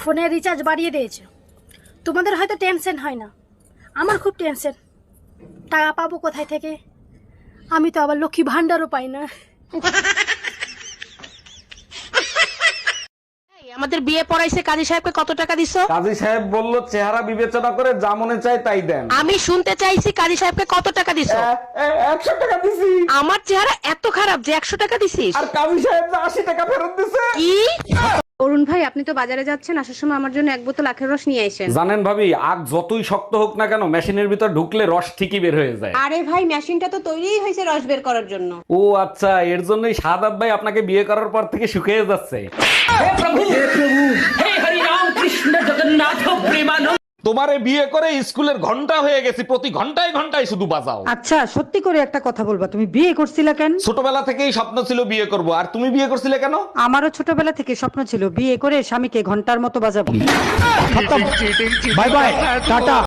ফোনের রিচার্জ বাড়িয়ে দিয়েছে। তোমাদের হয়তো টেনশন হয় না, আমার খুব টেনশন। টাকা পাবো কোথায় থেকে? আমি তো আবার লক্ষ্মী ভান্ডারও পাই না। আমাদের বিয়ে পড়াইছে কাজী সাহেবকে কত টাকা দিছো? কাজী সাহেব বলল চেহারা বিবেচনা করে যা মনে চায় তাই দেন। আমি শুনতে চাইছি কাজী সাহেবকে কত টাকা দিছো? 100 টাকা দিছি। আমার চেহারা এত খারাপ যে 100 টাকা দিছিস? আর কাজী সাহেব 80 টাকা ফেরত দিছে। কি? অরুণ ভাই, আপনি তো বাজারে যাচ্ছেন, আসার সময় আমার জন্য এক বোতল আখের রস নিয়ে আসেন। জানেন ভাবি, আগ যতই শক্ত হোক না কেন মেশিনের ভিতর ঢুকলে রস ঠিকই বের হয়ে যায়। আরে ভাই, মেশিনটা তো তৈরিই হয়েছে রস বের করার জন্য। ও আচ্ছা, এর জন্যই সাদাব ভাই আপনাকে বিয়ে করার পর থেকে শুকিয়ে যাচ্ছে। তোমারে বিয়ে করে স্কুলের ঘন্টা হয়ে গেছি, প্রতি ঘন্টায় ঘন্টায় শুধু বাজাও। আচ্ছা, সত্যি করে একটা কথা বলবা, তুমি বিয়ে করছিলা কেন? ছোটবেলা থেকেই স্বপ্ন ছিল বিয়ে করব, আর তুমি বিয়ে করছিলে কেন? আমারও ছোটবেলা থেকে স্বপ্ন ছিল বিয়ে করে স্বামীকে ঘন্টার মতো বাজাবো। Bye bye, tata.